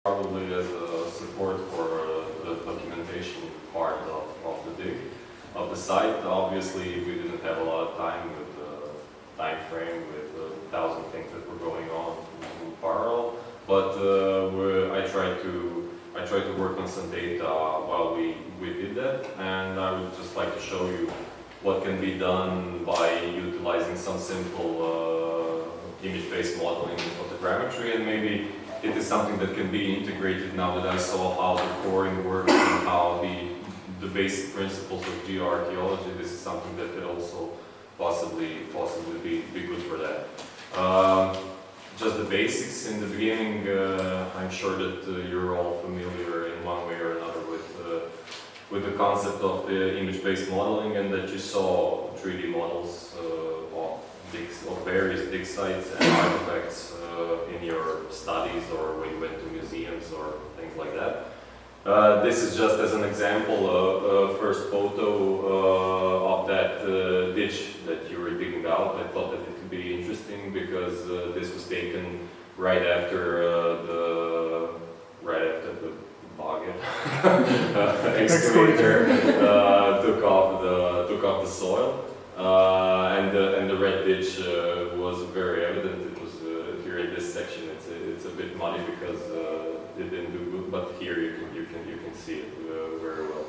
probably as a support for the documentation part of the dig, of the site. Obviously, we didn't have a lot of time with the time frame, with 1,000 things that were going on in parallel. But I tried to work on some data while we did that, and I would just like to show you what can be done by utilizing some simple image-based modeling in photogrammetry, and maybe it is something that can be integrated now that I saw how the coring works and how the basic principles of geoarchaeology. This is something that could also possibly be good for that. Just the basics in the beginning. I'm sure that you're all familiar in one way or another with the concept of image-based modeling, and that you saw 3D models of various dig sites and artifacts in your studies or when you went to museums or things like that. This is just as an example a first photo of that ditch that you were digging out. I thought that it could be interesting because this was taken right after the baguette excavator took off the soil. And the red ditch was very evident. It was here in this section. It's a bit muddy because it didn't do good, but here you can see it very well.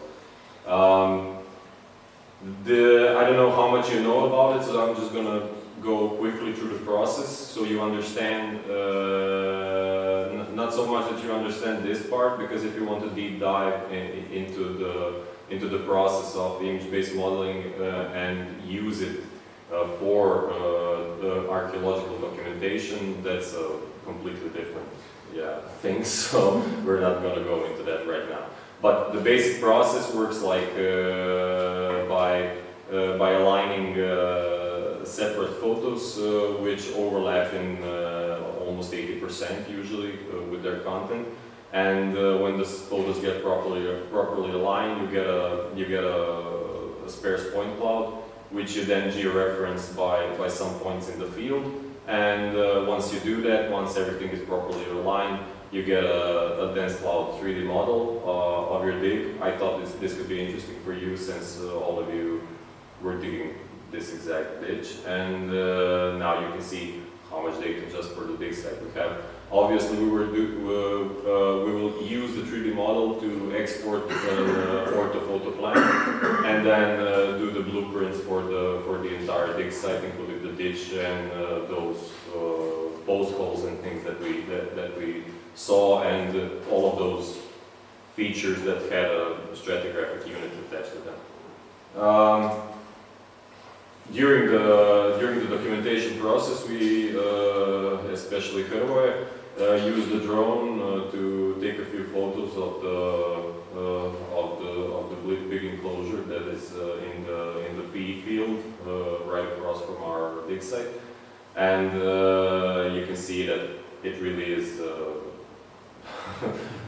I don't know how much you know about it, so I'm just gonna go quickly through the process so you understand. Not so much that you understand this part, because if you want to deep dive into the process of image-based modeling and use it for the archaeological documentation, that's a completely different thing, so we're not going to go into that right now. But the basic process works like by aligning separate photos which overlap in almost 80% usually with their content. And when the photos get properly aligned, you get a sparse point cloud, which you then georeference by some points in the field. And once you do that, once everything is properly aligned, you get a dense cloud 3D model of your dig. I thought this could be interesting for you, since all of you were digging this exact ditch. And now you can see how much data just for the dig site we have. Obviously, we will use the 3D model to export the orthophoto plan, and then do the blueprints for the entire dig site, including the ditch and those post holes and things that we saw, and all of those features that had a stratigraphic unit attached to them. During the documentation process, we, especially Hervoy, used the drone to take a few photos of the big enclosure that is in the PE field right across from our dig site, and you can see that it really is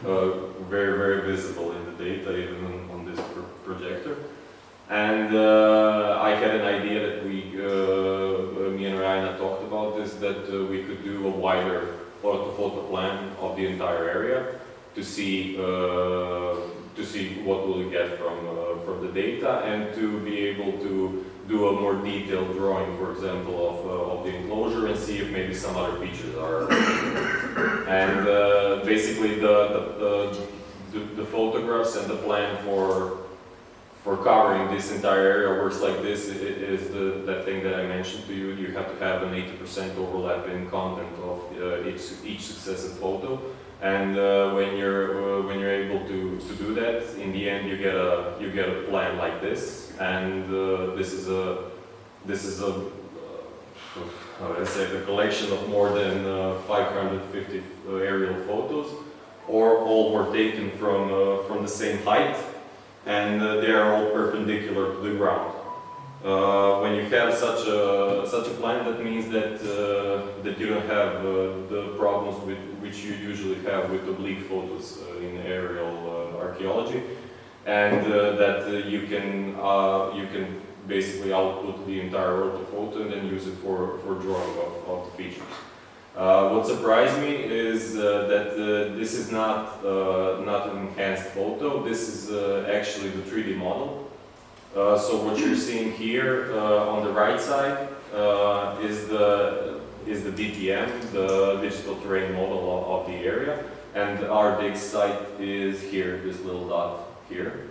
very, very visible in the data, even on this projector. And I had an idea that me and Raina talked about this, that we could do a wider orthophoto plan of the entire area to see what we'll get from the data, and to be able to do a more detailed drawing, for example, of the enclosure, and see if maybe some other features are. And basically, the photographs and the plan for covering this entire area works like this. It is that thing that I mentioned to you. You have to have an 80% overlap in content of each successive photo, and when you're able to do that, in the end you get a plan like this, and this is a how do I say, the collection of more than 550 aerial photos, or all were taken from the same height, and they are all perpendicular to the ground. When you have such a plan, that means that you don't have the problems which you usually have with oblique photos in aerial archaeology, and that you can basically output the entire orthophoto and then use it for drawing of the features. What surprised me is that this is not an enhanced photo. This is actually the 3D model. So what you're seeing here on the right side is the DTM, the digital terrain model of the area, and our dig site is here, this little dot here.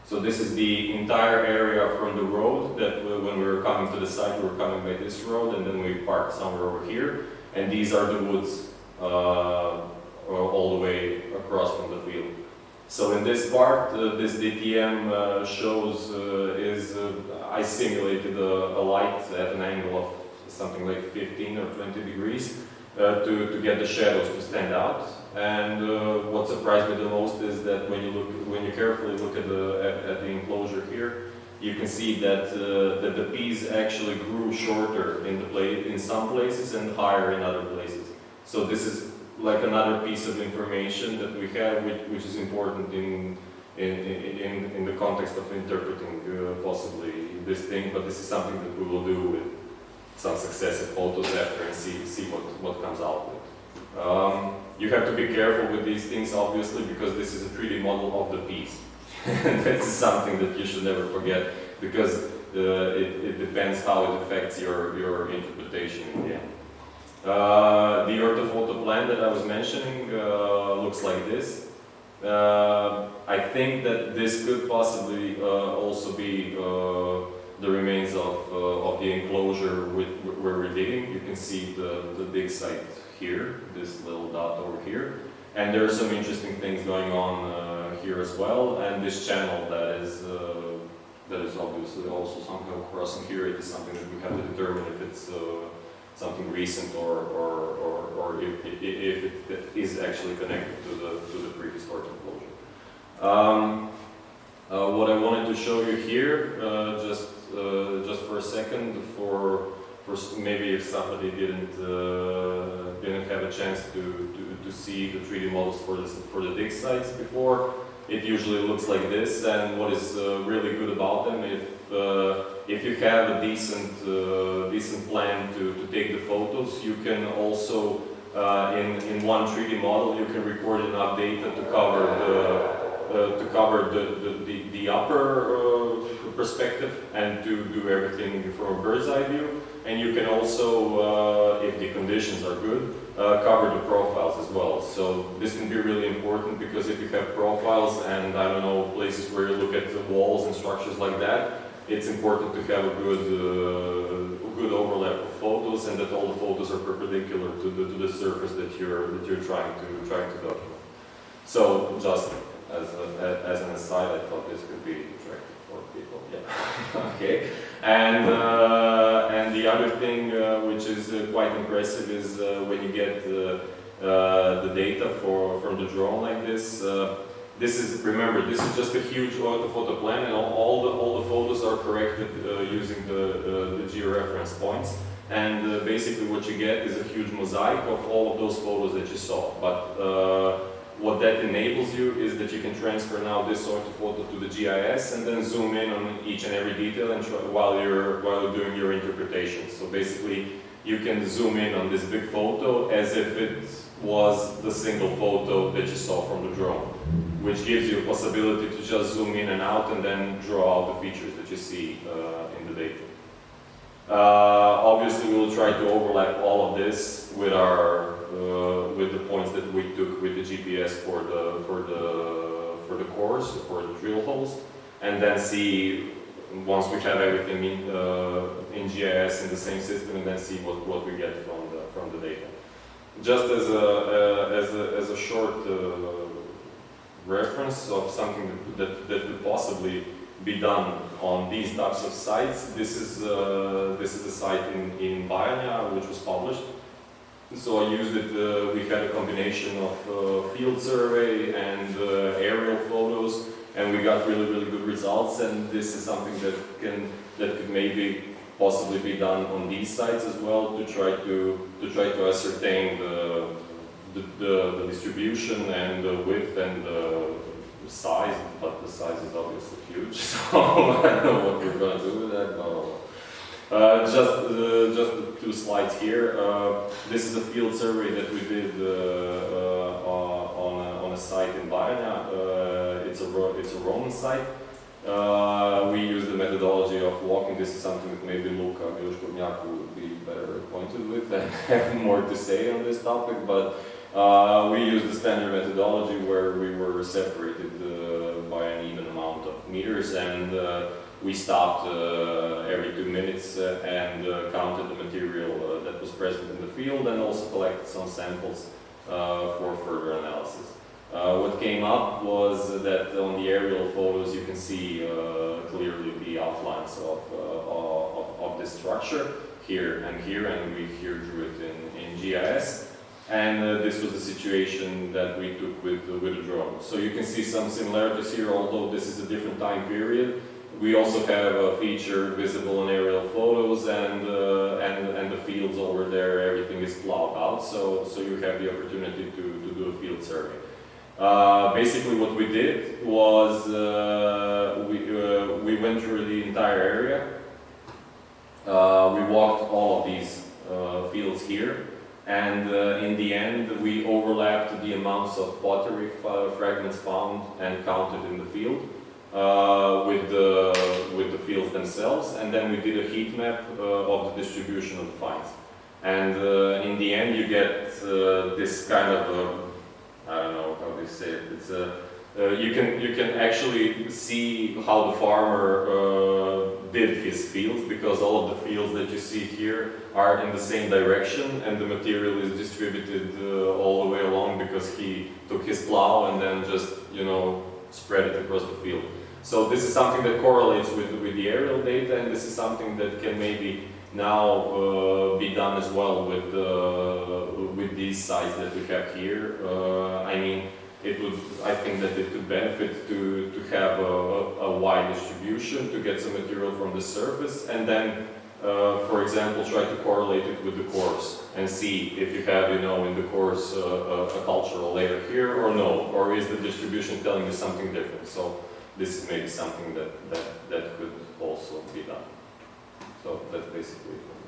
So this is the entire area from the road that when we were coming to the site, we were coming by this road, and then we parked somewhere over here. And these are the woods all the way across from the field. So in this part, this DTM shows I simulated a light at an angle of something like 15 or 20 degrees to get the shadows to stand out. And what surprised me the most is that when you carefully look at the enclosure here, you can see that the piece actually grew shorter in some places and higher in other places. So this is like another piece of information that we have, which is important in the context of interpreting possibly this thing. But this is something that we will do with some successive photos after and see what comes out with. You have to be careful with these things, obviously, because this is a 3D model of the piece. And that's something that you should never forget, because it depends how it affects your interpretation in the end. The orthophoto plan that I was mentioning looks like this. I think that this could possibly also be the remains of the enclosure where we're digging. You can see the dig site here, this little dot over here. And there are some interesting things going on here as well, and this channel that is obviously also somehow crossing here. It is something that we have to determine if it's something recent or if it is actually connected to the prehistoric enclosure. What I wanted to show you here, just for a second, for maybe if somebody didn't have a chance to see the 3D models for the dig sites before, it usually looks like this. And what is really good about them, if you have a decent plan to take the photos, you can also in one 3D model you can record enough data to cover the upper perspective and to do everything from a bird's eye view. And you can also, if the conditions are good, cover the profiles as well. So this can be really important, because if you have profiles and, I don't know, places where you look at the walls and structures like that, it's important to have a good overlap of photos, and that all the photos are perpendicular to the surface that you're trying to document. So just as an aside, I thought this could be attractive for people. Yeah. Okay. And the other thing which is quite impressive is when you get the data from the drone like this. Remember, this is just a huge orthophoto plan, and all the photos are corrected using the georeference points. And basically, what you get is a huge mosaic of all of those photos that you saw. But what that enables you is that you can transfer now this orthophoto to the GIS and then zoom in on each and every detail and while you're doing your interpretation. So basically, you can zoom in on this big photo as if it was the single photo that you saw from the drone, which gives you a possibility to just zoom in and out and then draw out the features that you see in the data. Obviously, we'll try to overlap all of this with the points that we took with the GPS for the cores, for the drill holes, and then see, once we have everything in GIS in the same system, and then see what we get from the data. Just as a short reference of something that could possibly be done on these types of sites, this is a site in Bajanja which was published. So I used it. We had a combination of field survey and aerial photos, and we got really good results. And this is something that could maybe possibly be done on these sites as well, to try to ascertain the distribution and the width and the size. But the size is obviously huge, so I don't know what we're going to do with that. Blah, blah, blah. Just the two slides here. This is a field survey that we did on a site in Baranja. It's a Roman site. We use the methodology of walking. This is something that maybe Luka Miroslav would be better acquainted with and have more to say on this topic. But we used the standard methodology where we were separated by an even amount of meters, and we stopped every 2 minutes and counted the material that was present in the field, and also collected some samples for further analysis. What came up was that on the aerial photos you can see clearly the outlines of this structure here, and we here drew it in GIS. And this was the situation that we took with a drone. So you can see some similarities here, although this is a different time period. We also have a feature visible in aerial photos, and the fields over there, everything is plowed out, so you have the opportunity to do a field survey. Basically what we did was we went through the entire area. We walked all of these fields here, and in the end we overlapped the amounts of pottery fragments found and counted in the field with the fields themselves, and then we did a heat map of the distribution of the finds. And in the end you get this kind of I don't know how they say it. It's you can actually see how the farmer did his fields, because all of the fields that you see here are in the same direction, and the material is distributed all the way along, because he took his plow and then just, you know, spread it across the field. So this is something that correlates with the aerial data, and this is something that can maybe now be done as well with these sites that we have here. I mean, I think that it could benefit to have a wide distribution, to get some material from the surface, and then, for example, try to correlate it with the cores and see if you have, you know, in the cores a cultural layer here or no, or is the distribution telling you something different. So this is maybe something that could also be done. So that's basically it.